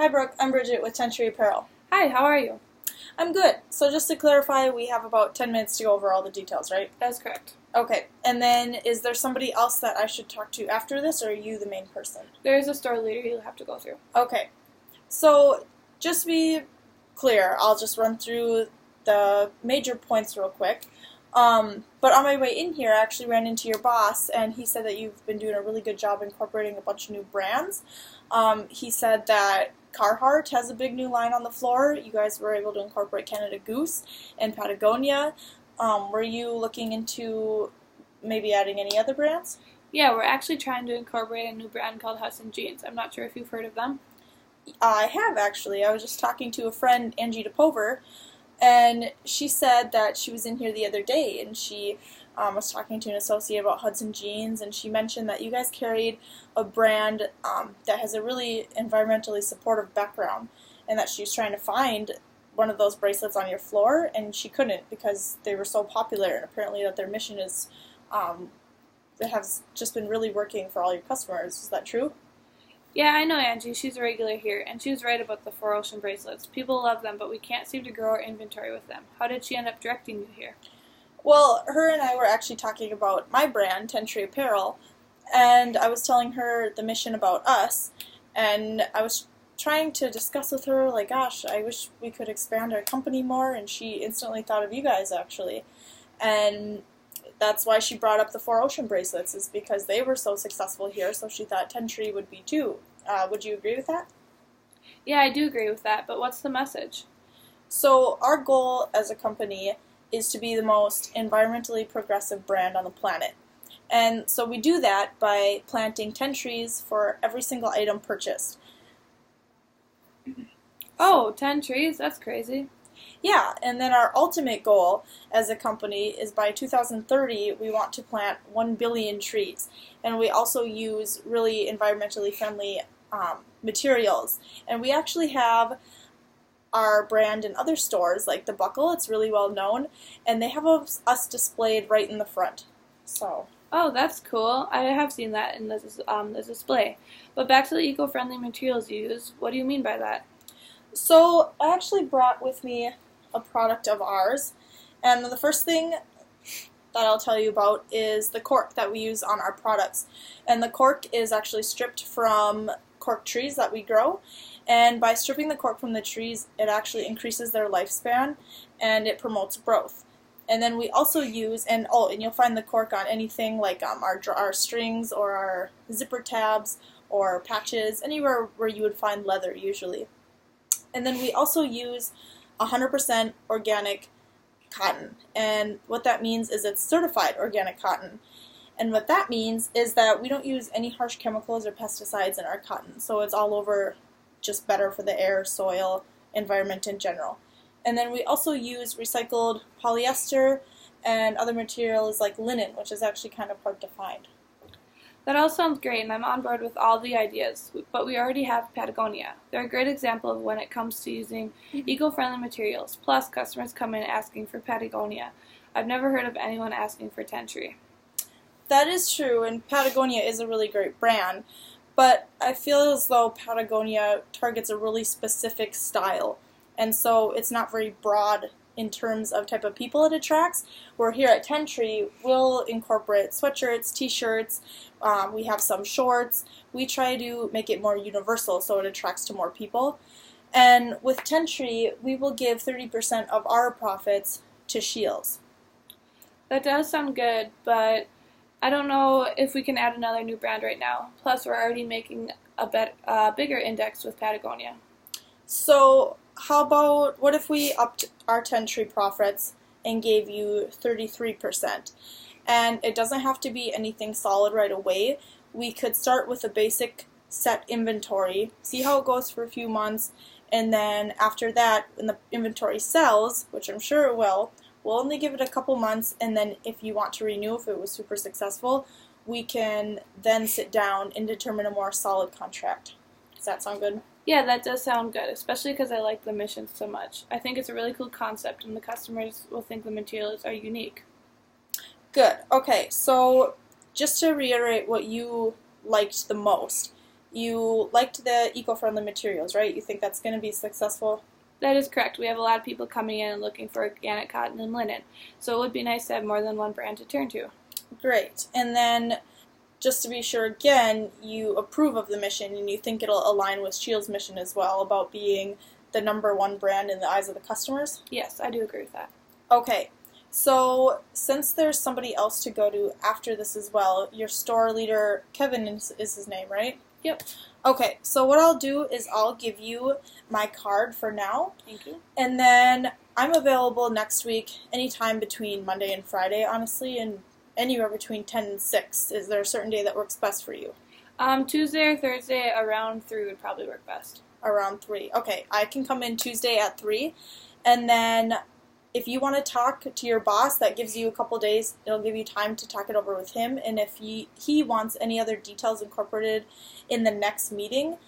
Hi Brooke, I'm Bridget with Tschida Apparel. Hi, how are you? I'm good. So just to clarify, we have about 10 minutes to go over all the details, right? That's correct. Okay, and then is there somebody else that I should talk to after this, or are you the main person? There is a store leader you'll have to go through. Okay, so just to be clear, I'll just run through the major points real quick. But on my way in here, I actually ran into your boss, and he said that you've been doing a really good job incorporating a bunch of new brands. He said that Carhartt has a big new line on the floor. You guys were able to incorporate Canada Goose and Patagonia. Were you looking into maybe adding any other brands? Yeah, we're actually trying to incorporate a new brand called Hudson Jeans. I'm not sure if you've heard of them. I have, actually. I was just talking to a friend, Tschida-Bury, and she said that she was in here the other day, and she was talking to an associate about Hudson Jeans, and she mentioned that you guys carried a brand that has a really environmentally supportive background, and that she was trying to find one of those bracelets on your floor, and she couldn't because they were so popular, and apparently that their mission is it has just been really working for all your customers. Is that true? Yeah, I know Angie. She's a regular here, and she was right about the 4 Ocean bracelets. People love them, but we can't seem to grow our inventory with them. How did she end up directing you here? Well, her and I were actually talking about my brand, Tschida Apparel, and I was telling her the mission about us, and I was trying to discuss with her, like, gosh, I wish we could expand our company more, and she instantly thought of you guys, actually. And that's why she brought up the 4 Ocean bracelets, is because they were so successful here, so she thought Tschida would be too. Would you agree with that? Yeah, I do agree with that, but what's the message? So our goal as a company is to be the most environmentally progressive brand on the planet. And so we do that by planting 10 trees for every single item purchased. Oh, 10 trees? That's crazy. Yeah, and then our ultimate goal as a company is by 2030 we want to plant 1 billion trees. And we also use really environmentally friendly materials. And we actually have our brand in other stores, like the Buckle. It's really well known, and they have us displayed right in the front. So. Oh, that's cool. I have seen that in the display. But back to the eco-friendly materials you use. What do you mean by that? So I actually brought with me a product of ours, and the first thing that I'll tell you about is the cork that we use on our products. And the cork is actually stripped from cork trees that we grow, and by stripping the cork from the trees, it actually increases their lifespan and it promotes growth. And then we also use, and you'll find the cork on anything like our strings or our zipper tabs or patches, anywhere where you would find leather usually. And then we also use 100% organic cotton, and what that means is it's certified organic cotton. And what that means is that we don't use any harsh chemicals or pesticides in our cotton, so it's all over just better for the air, soil, environment in general. And then we also use recycled polyester and other materials like linen, which is actually kind of hard to find. That all sounds great, and I'm on board with all the ideas, but we already have Patagonia. They're a great example of when it comes to using eco-friendly materials. Plus, customers come in asking for Patagonia. I've never heard of anyone asking for Tschida. That is true, and Patagonia is a really great brand, but I feel as though Patagonia targets a really specific style, and so it's not very broad in terms of type of people it attracts. Where here at Tschida, we'll incorporate sweatshirts, t-shirts, we have some shorts. We try to make it more universal so it attracts to more people. And with Tschida, we will give 30% of our profits to Shields. That does sound good, but I don't know if we can add another new brand right now. Plus, we're already making a bigger index with Patagonia. So how about, what if we upped our Tschida profits and gave you 33%? And it doesn't have to be anything solid right away. We could start with a basic set inventory, see how it goes for a few months, and then after that, when the inventory sells, which I'm sure it will, we'll only give it a couple months, and then if you want to renew, if it was super successful, we can then sit down and determine a more solid contract. Does that sound good? Yeah, that does sound good, especially because I like the mission so much. I think it's a really cool concept, and the customers will think the materials are unique. Good. Okay, so just to reiterate what you liked the most, You liked the eco-friendly materials, right? You think that's going to be successful? That is correct. We have a lot of people coming in and looking for organic cotton and linen, so it would be nice to have more than one brand to turn to. Great. And then, just to be sure again, you approve of the mission and you think it'll align with Shield's mission as well about being the number one brand in the eyes of the customers? Yes, I do agree with that. Okay. So, since there's somebody else to go to after this as well, your store leader, Kevin is his name, right? Yep. Okay, so what I'll do is I'll give you my card for now. Thank you. And then I'm available next week anytime between Monday and Friday, honestly, and anywhere between 10 and 6. Is there a certain day that works best for you? Tuesday or Thursday around 3 would probably work best. Around 3. Okay, I can come in Tuesday at 3. And then if you want to talk to your boss, that gives you a couple days. It'll give you time to talk it over with him. And if he wants any other details incorporated in the next meeting,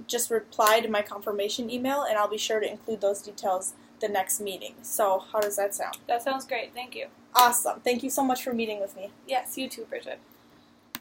just reply to my confirmation email, and I'll be sure to include those details the next meeting. So how does that sound? That sounds great. Thank you. Awesome. Thank you so much for meeting with me. Yes, you too, Bridget.